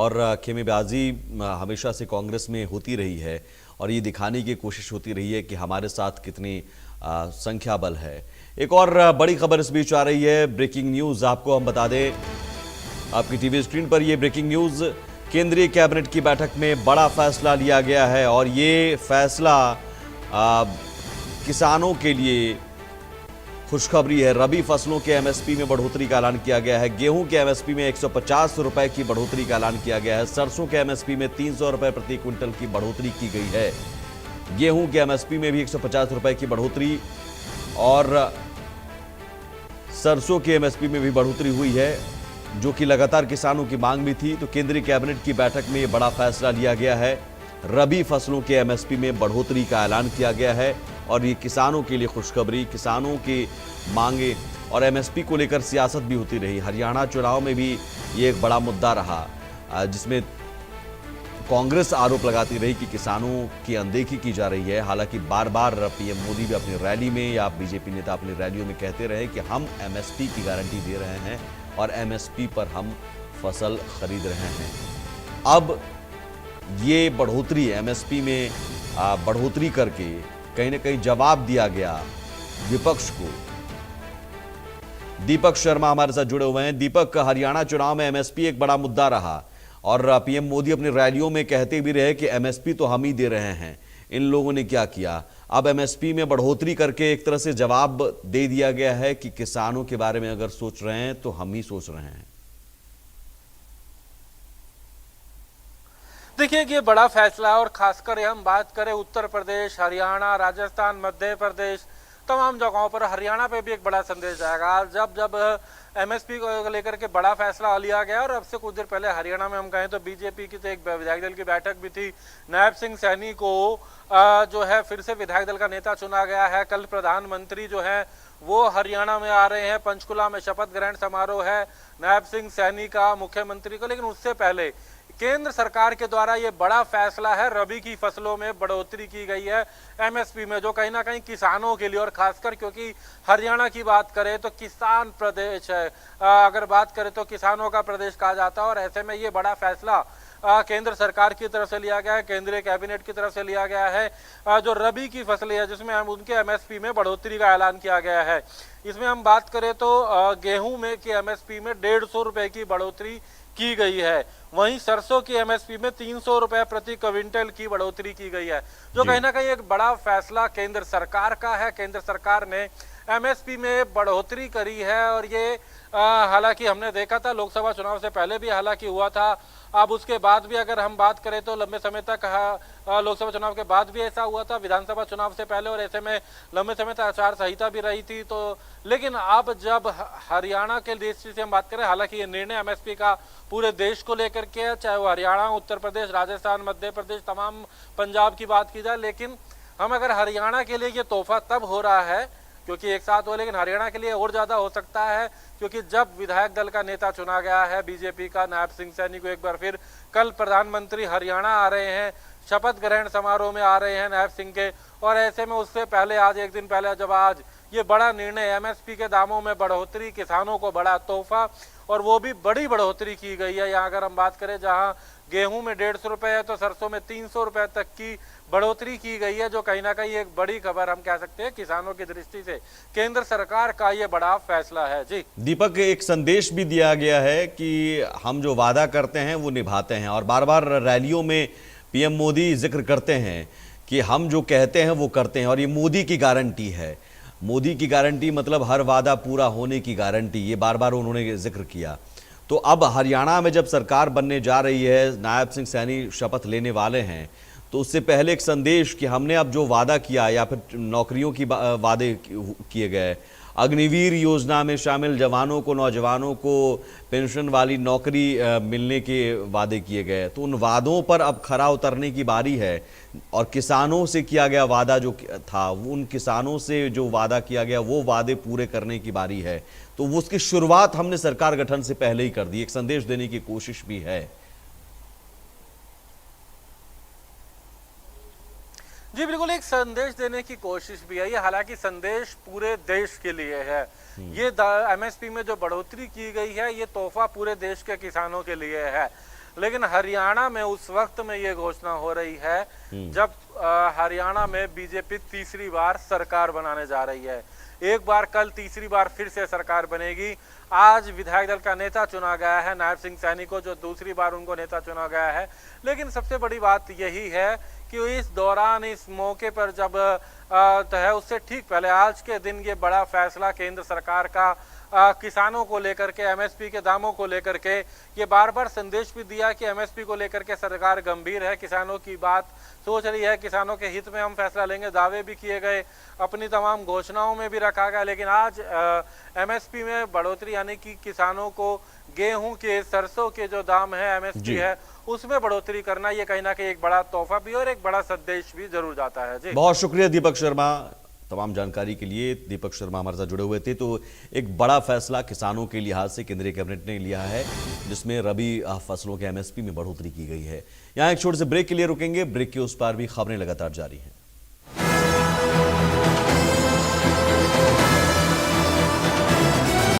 और खेमेबाजी हमेशा से कांग्रेस में होती रही है और ये दिखाने की कोशिश होती रही है कि हमारे साथ कितनी संख्या बल है। एक और बड़ी खबर इस बीच आ रही है, ब्रेकिंग न्यूज आपको हम बता दें। आपकी टीवी स्क्रीन पर ये ब्रेकिंग न्यूज, केंद्रीय कैबिनेट की बैठक में बड़ा फैसला लिया गया है और ये फैसला किसानों के लिए खुशखबरी है। रबी फसलों के एमएसपी में बढ़ोतरी का ऐलान किया गया है। गेहूं के एमएसपी में 150 रुपए की बढ़ोतरी का ऐलान किया गया है। सरसों के एमएसपी में 300 रुपए प्रति क्विंटल की बढ़ोतरी की गई है। गेहूं के एमएसपी में भी 150 रुपए की बढ़ोतरी और सरसों के एमएसपी में भी बढ़ोतरी हुई है, जो कि लगातार किसानों की मांग भी थी। तो केंद्रीय कैबिनेट की बैठक में यह बड़ा फैसला लिया गया है। रबी फसलों के एमएसपी में बढ़ोतरी का ऐलान किया गया है और ये किसानों के लिए खुशखबरी, किसानों की मांगे और एमएसपी को लेकर सियासत भी होती रही। हरियाणा चुनाव में भी ये एक बड़ा मुद्दा रहा, जिसमें कांग्रेस आरोप लगाती रही कि किसानों की अनदेखी की जा रही है। हालांकि बार बार पीएम मोदी भी अपनी रैली में या बीजेपी नेता अपनी रैलियों में कहते रहे कि हम एमएसपी की गारंटी दे रहे हैं और एमएसपी पर हम फसल खरीद रहे हैं। अब ये बढ़ोतरी एमएसपी में बढ़ोतरी करके कहीं ना कहीं जवाब दिया गया विपक्ष को। दीपक शर्मा हमारे साथ जुड़े हुए हैं। दीपक, हरियाणा चुनाव में एमएसपी एक बड़ा मुद्दा रहा और पीएम मोदी अपनी रैलियों में कहते भी रहे कि एमएसपी तो हम ही दे रहे हैं। इन लोगों ने क्या किया, अब एमएसपी में बढ़ोतरी करके एक तरह से जवाब दे दिया गया है कि किसानों के बारे में अगर सोच रहे हैं तो हम ही सोच रहे हैं। देखिए कि ये बड़ा फैसला है और खासकर हम बात करें उत्तर प्रदेश, हरियाणा, राजस्थान, मध्य प्रदेश, तमाम जगहों पर हरियाणा पे भी एक बड़ा संदेश जाएगा। जब एमएसपी को लेकर के बड़ा फैसला लिया गया और अब से कुछ देर पहले हरियाणा में हम कहें तो बीजेपी की तो एक विधायक दल की बैठक भी थी। नायब सिंह सैनी को जो है फिर से विधायक दल का नेता चुना गया है। कल प्रधानमंत्री जो है वो हरियाणा में आ रहे हैं, पंचकुला में शपथ ग्रहण समारोह है नायब सिंह सैनी का मुख्यमंत्री को। लेकिन उससे पहले केंद्र सरकार के द्वारा ये बड़ा फैसला है, रबी की फसलों में बढ़ोतरी की गई है एमएसपी में, जो कहीं ना कहीं किसानों के लिए और खासकर क्योंकि हरियाणा की बात करें तो किसान प्रदेश है, अगर बात करें तो किसानों का प्रदेश कहा जाता है। और ऐसे में ये बड़ा फैसला केंद्र सरकार की तरफ से लिया गया है, केंद्रीय कैबिनेट की तरफ से लिया गया है। जो रबी की फसलें है जिसमें हम उनके एमएसपी में बढ़ोतरी का ऐलान किया गया है। इसमें हम बात करें तो गेहूं में की एमएसपी में 150 रुपए की बढ़ोतरी की गई है। वहीं सरसों की एमएसपी में 300 रुपए प्रति क्विंटल की बढ़ोतरी की गई है, जो कहीं ना कहीं एक बड़ा फैसला केंद्र सरकार का है। केंद्र सरकार ने एमएसपी में बढ़ोतरी करी है और ये हालांकि हमने देखा था लोकसभा चुनाव से पहले भी हालांकि हुआ था। अब उसके बाद भी अगर हम बात करें तो लंबे समय तक लोकसभा चुनाव के बाद भी ऐसा हुआ था, विधानसभा चुनाव से पहले, और ऐसे में लंबे समय तक आचार संहिता भी रही थी। तो लेकिन अब जब हरियाणा के दृष्टि से हम बात करें, हालांकि ये निर्णय एमएसपी का पूरे देश को लेकर के है, चाहे वो हरियाणा, उत्तर प्रदेश, राजस्थान, मध्य प्रदेश, तमाम पंजाब की बात की जाए। लेकिन हम अगर हरियाणा के लिए ये तोहफा तब हो रहा है क्योंकि एक साथ हो, लेकिन हरियाणा के लिए और ज्यादा हो सकता है क्योंकि जब विधायक दल का नेता चुना गया है बीजेपी का नायब सिंह सैनी को एक बार फिर, कल प्रधानमंत्री हरियाणा आ रहे हैं, शपथ ग्रहण समारोह में आ रहे हैं नायब सिंह के। और ऐसे में उससे पहले आज एक दिन पहले जब आज ये बड़ा निर्णय एमएसपी के दामों में बढ़ोतरी, किसानों को बड़ा तोहफा, और वो भी बड़ी बढ़ोतरी की गई है। यहाँ अगर हम बात करें जहाँ गेहूं में 150 रुपए है तो सरसों में 300 रुपए तक की बढ़ोतरी की गई है, जो कहीं ना कहीं एक बड़ी खबर हम कह सकते हैं किसानों की दृष्टि से केंद्र सरकार का ये बड़ा फैसला है। जी दीपक, एक संदेश भी दिया गया है कि हम जो वादा करते हैं वो निभाते हैं और बार बार रैलियों में पीएम मोदी जिक्र करते हैं कि हम जो कहते हैं वो करते हैं और ये मोदी की गारंटी है। मोदी की गारंटी मतलब हर वादा पूरा होने की गारंटी, ये बार बार उन्होंने जिक्र किया। तो अब हरियाणा में जब सरकार बनने जा रही है, नायब सिंह सैनी शपथ लेने वाले हैं, तो उससे पहले एक संदेश कि हमने अब जो वादा किया या फिर नौकरियों की वादे किए गए, अग्निवीर योजना में शामिल जवानों को, नौजवानों को पेंशन वाली नौकरी मिलने के वादे किए गए, तो उन वादों पर अब खरा उतरने की बारी है। और किसानों से किया गया वादा जो था, उन किसानों से जो वादा किया गया वो वादे पूरे करने की बारी है। तो उसकी शुरुआत हमने सरकार गठन से पहले ही कर दी, एक संदेश देने की कोशिश भी है। जी बिल्कुल, एक संदेश देने की कोशिश भी है ये, हालांकि संदेश पूरे देश के लिए है। ये एमएसपी में जो बढ़ोतरी की गई है ये तोहफा पूरे देश के किसानों के लिए है। लेकिन हरियाणा में उस वक्त में ये घोषणा हो रही है जब हरियाणा में बीजेपी तीसरी बार सरकार बनाने जा रही है। एक बार कल, तीसरी बार फिर से सरकार बनेगी। आज विधायक दल का नेता चुना गया है नायब सिंह सैनी को, जो दूसरी बार उनको नेता चुना गया है। लेकिन सबसे बड़ी बात यही है कि इस दौरान, इस मौके पर जब है उससे ठीक पहले आज के दिन ये बड़ा फैसला केंद्र सरकार का किसानों को लेकर के, एमएसपी के दामों को लेकर के, ये बार बार संदेश भी दिया कि एमएसपी को लेकर के सरकार गंभीर है, किसानों की बात सोच रही है, किसानों के हित में हम फैसला लेंगे। दावे भी किए गए, अपनी तमाम घोषणाओं में भी रखा गया। लेकिन आज एमएसपी में बढ़ोतरी, यानी कि किसानों को गेहूं के, सरसों के जो दाम है, एमएसपी है, उसमें बढ़ोतरी करना, ये कहीं ना कहीं एक बड़ा तोहफा भी और एक बड़ा संदेश भी जरूर जाता है। जी, बहुत शुक्रिया दीपक शर्मा, तमाम जानकारी के लिए। दीपक शर्मा हमारे साथ जुड़े हुए थे। तो एक बड़ा फैसला किसानों के लिहाज से केंद्रीय कैबिनेट ने लिया है, जिसमें रबी फसलों के एमएसपी में बढ़ोतरी की गई है। यहाँ एक छोटे से ब्रेक के लिए रुकेंगे, ब्रेक के उस पार भी खबरें लगातार जारी हैं।